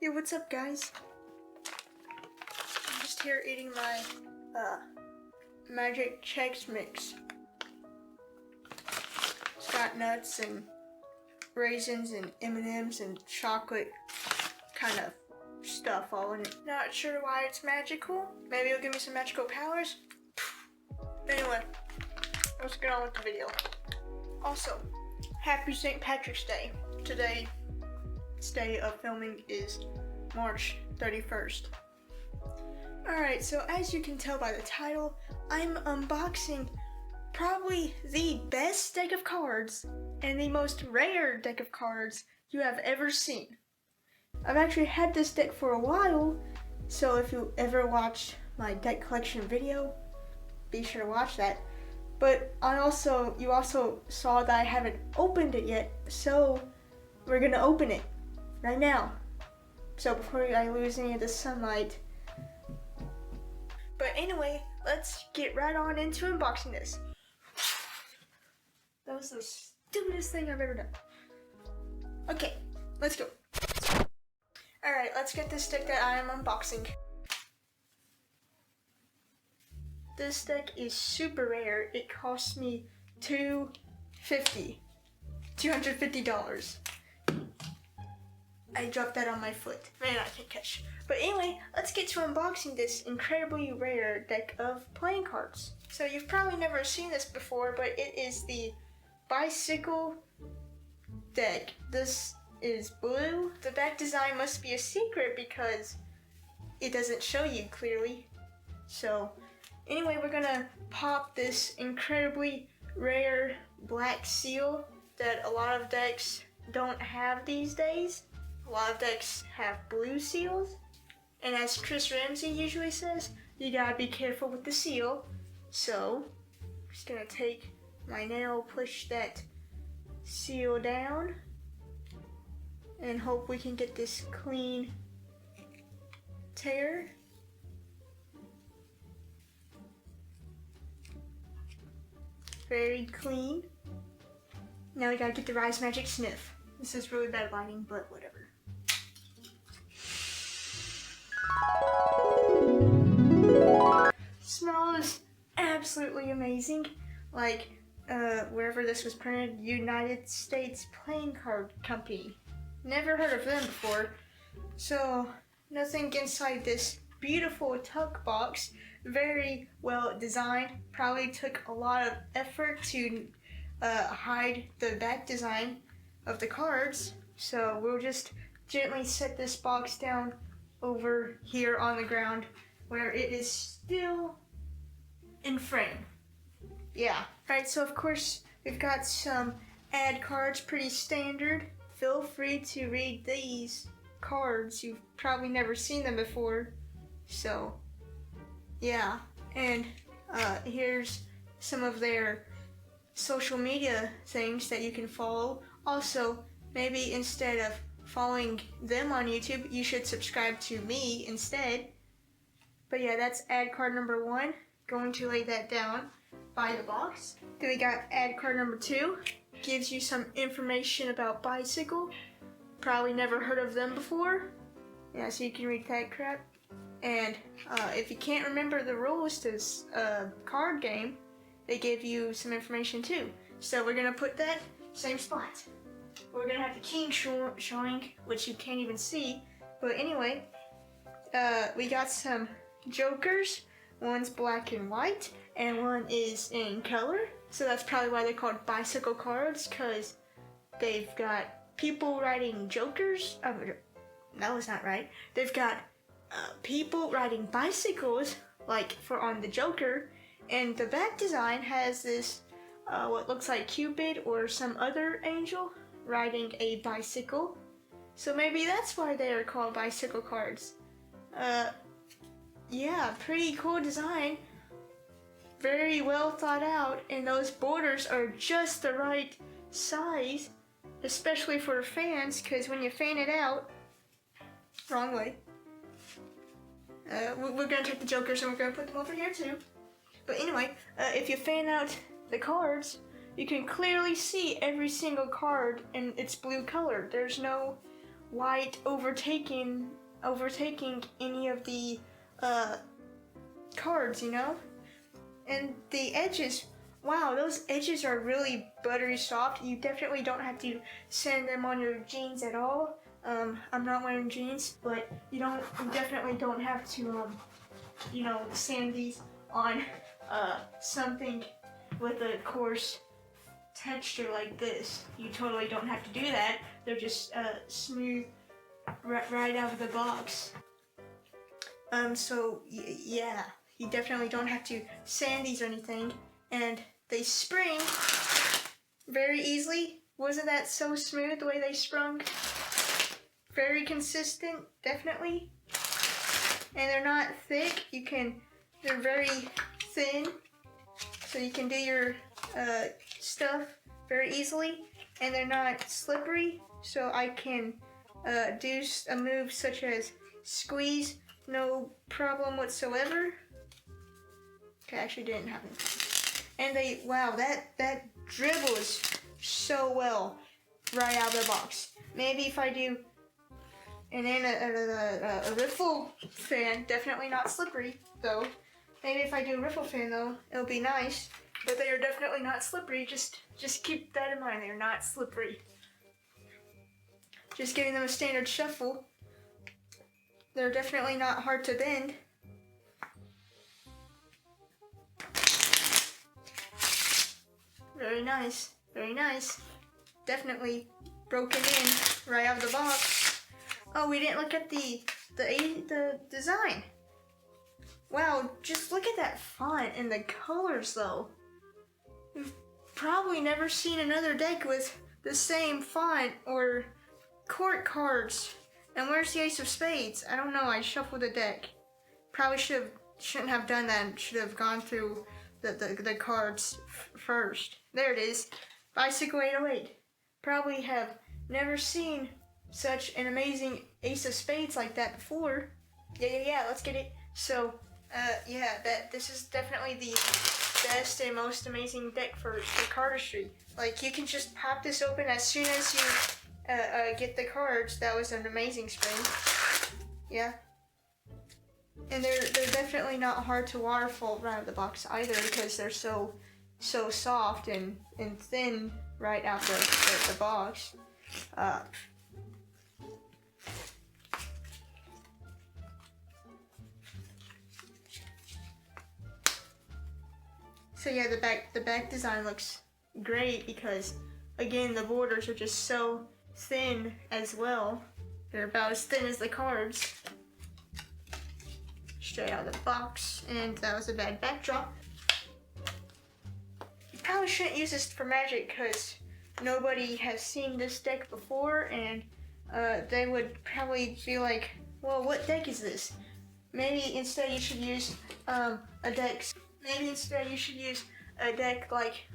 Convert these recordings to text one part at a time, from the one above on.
Yo, what's up, guys? I'm just here eating my Magic Chex Mix. It's got nuts and raisins and M&Ms and chocolate kind of stuff all in it. Not sure why it's magical. Maybe it'll give me some magical powers. Anyway, let's get on with the video. Also, happy St. Patrick's Day. Today's day of filming is March 31st. Alright, so as you can tell by the title, I'm unboxing probably the best deck of cards and the most rare deck of cards you have ever seen. I've actually had this deck for a while, so if you ever watched my deck collection video, be sure to watch that. But you also saw that I haven't opened it yet, so we're gonna open it right now. So before I lose any of the sunlight. But anyway, let's get right on into unboxing this. That was the stupidest thing I've ever done. Okay, let's go. Alright, let's get this deck that I am unboxing. This deck is super rare. It cost me $250. I dropped that on my foot. Man, I can't catch. But anyway, let's get to unboxing this incredibly rare deck of playing cards. So you've probably never seen this before, but it is the bicycle deck. This is blue. The back design must be a secret because it doesn't show you clearly. So anyway, we're gonna pop this incredibly rare black seal that a lot of decks don't have these days. A lot of decks have blue seals. And as Chris Ramsey usually says, you gotta be careful with the seal. So, I'm just gonna take my nail, push that seal down, and hope we can get this clean tear. Very clean. Now we gotta get the Rise Magic Sniff. This is really bad lighting, but whatever. Smells absolutely amazing. Like, wherever this was printed, United States Playing Card Company. Never heard of them before. So, nothing inside this beautiful tuck box. Very well designed. Probably took a lot of effort to hide the back design of the cards. So we'll just gently set this box down over here on the ground where it is still in frame. Yeah. Alright, so of course we've got some ad cards, pretty standard. Feel free to read these cards. You've probably never seen them before. So yeah, and here's some of their social media things that you can follow. Also, maybe instead of following them on YouTube, you should subscribe to me instead. But yeah, that's ad card number 1. Going to lay that down by the box. Then we got ad card number 2. Gives you some information about bicycle. Probably never heard of them before. Yeah, so you can read that crap. And if you can't remember the rules to this card game, they give you some information too. So we're gonna put that same spot. We're gonna have the king showing, which you can't even see. But anyway, we got some jokers. One's black and white, and one is in color. So that's probably why they're called bicycle cards, because they've got people riding jokers. Oh, no, it's not right. They've got people riding bicycles, like for on the Joker, and the back design has this what looks like Cupid or some other angel riding a bicycle. So maybe that's why they are called bicycle cards. Yeah, pretty cool design. Very well thought out, and those borders are just the right size, especially for fans, because when you fan it out, wrong way. We're gonna take the jokers and we're gonna put them over here too. But anyway, if you fan out the cards, you can clearly see every single card in its blue color. There's no white overtaking any of the cards, you know? And the edges, wow, those edges are really buttery soft. You definitely don't have to sand them on your jeans at all. I'm not wearing jeans, but you definitely don't have to, sand these on something with a coarse texture like this. You totally don't have to do that. They're just smooth right out of the box. Yeah, you definitely don't have to sand these or anything, and they spring very easily. Wasn't that so smooth the way they sprung? Very consistent, definitely. And they're not thick. They're very thin, so you can do your stuff very easily. And they're not slippery, so I can do a move such as squeeze, no problem whatsoever. Okay, actually didn't happen. And that dribbles so well right out of the box. Maybe if I do, and then a riffle fan, definitely not slippery though. Maybe if I do a riffle fan though, it'll be nice. But they are definitely not slippery. Just keep that in mind. They're not slippery. Just giving them a standard shuffle. They're definitely not hard to bend. Very nice, very nice. Definitely broken in right out of the box. Oh, we didn't look at the design. Wow, just look at that font and the colors though. We've probably never seen another deck with the same font or court cards. And where's the Ace of Spades? I don't know, I shuffled the deck. Probably shouldn't have done that. Should have gone through the cards first. There it is. Bicycle 808. Probably have never seen such an amazing Ace of Spades like that before. Yeah, let's get it. So, this is definitely the best and most amazing deck for cardistry. Like, you can just pop this open as soon as you get the cards. That was an amazing spin. Yeah. And they're definitely not hard to waterfall right out of the box either, because they're so soft and thin right out the box. So yeah, the back design looks great because, again, the borders are just so thin as well. They're about as thin as the cards. Straight out of the box, and that was a bad backdrop. You probably shouldn't use this for Magic because nobody has seen this deck before, and they would probably be like, well, what deck is this? Maybe instead you should use a deck. Maybe instead you should use a deck like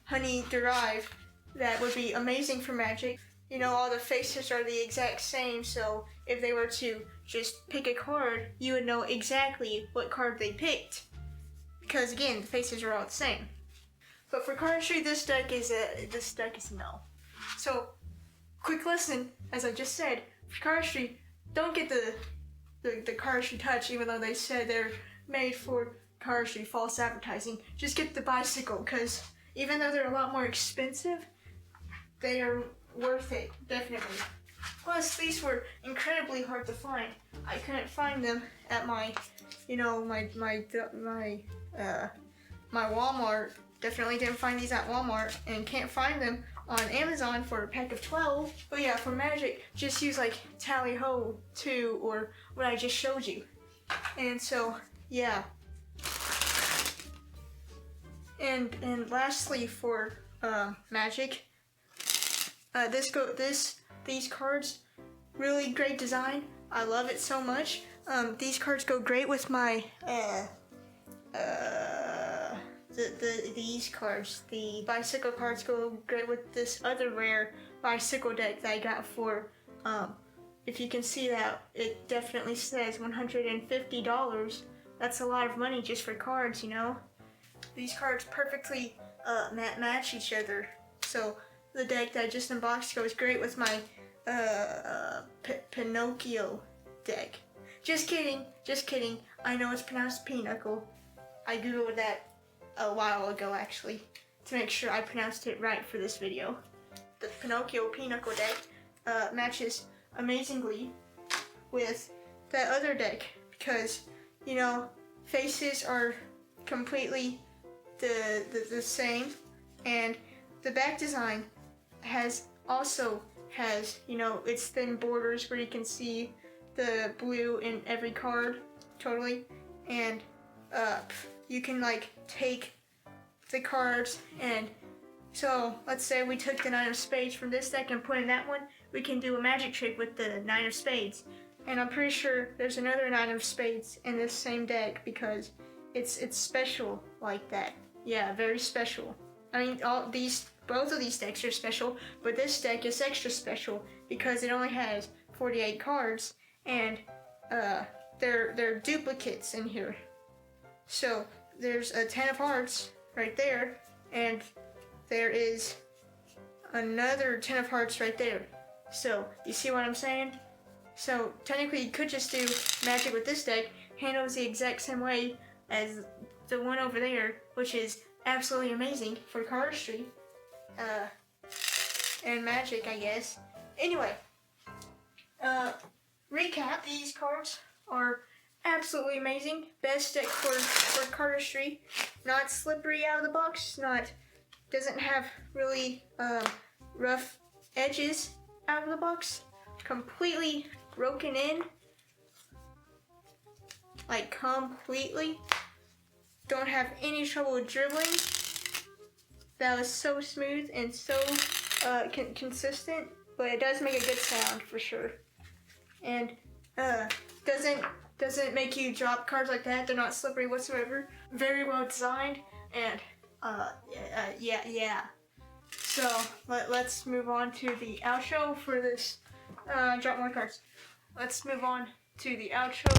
Honey Derive. That would be amazing for Magic. You know, all the faces are the exact same, so if they were to just pick a card, you would know exactly what card they picked. Because again, the faces are all the same. But for cardistry, this deck is no. So, quick lesson, as I just said, for cardistry, don't get the cardistry touch, even though they said they're made for cardistry, false advertising. Just get the bicycle, because even though they're a lot more expensive, they are worth it, definitely. Plus, these were incredibly hard to find. I couldn't find them at my Walmart. Definitely didn't find these at Walmart, and can't find them on Amazon for a pack of 12. But yeah, for Magic, just use like Tally Ho 2 or what I just showed you. And so, yeah. And lastly, for Magic, these cards, really great design. I love it so much. These cards go great with my these cards. The bicycle cards go great with this other rare bicycle deck that I got for if you can see that, it definitely says $150. That's a lot of money just for cards, you know. These cards perfectly match each other. So the deck that I just unboxed goes great with my Pinocchio deck. Just kidding. I know it's pronounced pinochle. I googled that a while ago actually to make sure I pronounced it right for this video. The Pinocchio pinochle deck matches amazingly with that other deck because, you know, faces are completely the same, and the back design also has, you know, its thin borders where you can see the blue in every card totally, and you can like take the cards, and so let's say we took the 9 of spades from this deck and put in that one, we can do a magic trick with the 9 of spades. And I'm pretty sure there's another 9 of spades in this same deck because it's special like that. Yeah, very special. I mean, both of these decks are special, but this deck is extra special because it only has 48 cards, and they're duplicates in here. So there's a 10 of hearts right there, and there is another 10 of hearts right there. So you see what I'm saying? So technically you could just do magic with this deck, handles the exact same way as the one over there, which is absolutely amazing for cardistry and magic, I guess. Anyway, recap, these cards are absolutely amazing. Best deck for cardistry. Not slippery out of the box, doesn't have really rough edges out of the box. Completely broken in, like completely. Don't have any trouble with dribbling. That was so smooth and so consistent, but it does make a good sound for sure. And doesn't make you drop cards like that. They're not slippery whatsoever. Very well designed, and yeah. So let's move on to the outro for this. Drop more cards. Let's move on to the outro.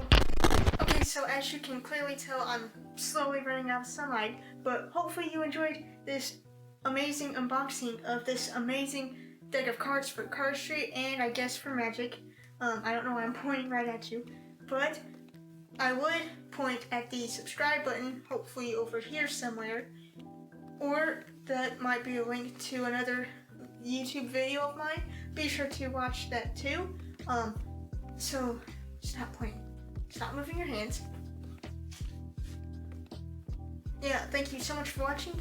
Okay, so as you can clearly tell, I'm slowly running out of sunlight, but hopefully you enjoyed this amazing unboxing of this amazing deck of cards for cardistry and I guess for magic. I don't know why I'm pointing right at you, but I would point at the subscribe button, hopefully over here somewhere, or that might be a link to another YouTube video of mine. Be sure to watch that too. So stop pointing. Stop moving your hands. Yeah, thank you so much for watching.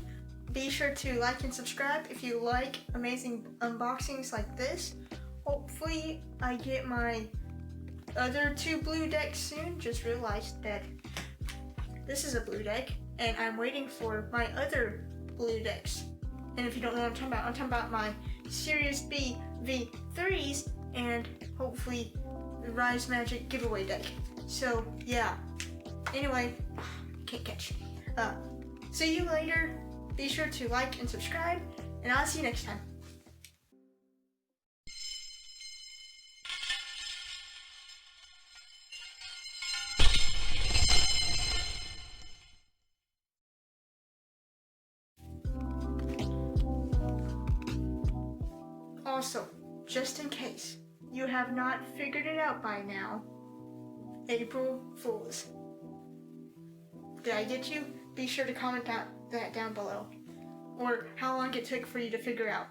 Be sure to like and subscribe if you like amazing unboxings like this. Hopefully I get my other 2 blue decks soon. Just realized that this is a blue deck and I'm waiting for my other blue decks. And if you don't know what I'm talking about my Series B V3s and hopefully the Rise Magic giveaway deck. So yeah, anyway, can't catch. See you later. Be sure to like and subscribe, and I'll see you next time. Also, just in case you have not figured it out by now, April Fools. Did I get you? Be sure to comment that down below. Or how long it took for you to figure out.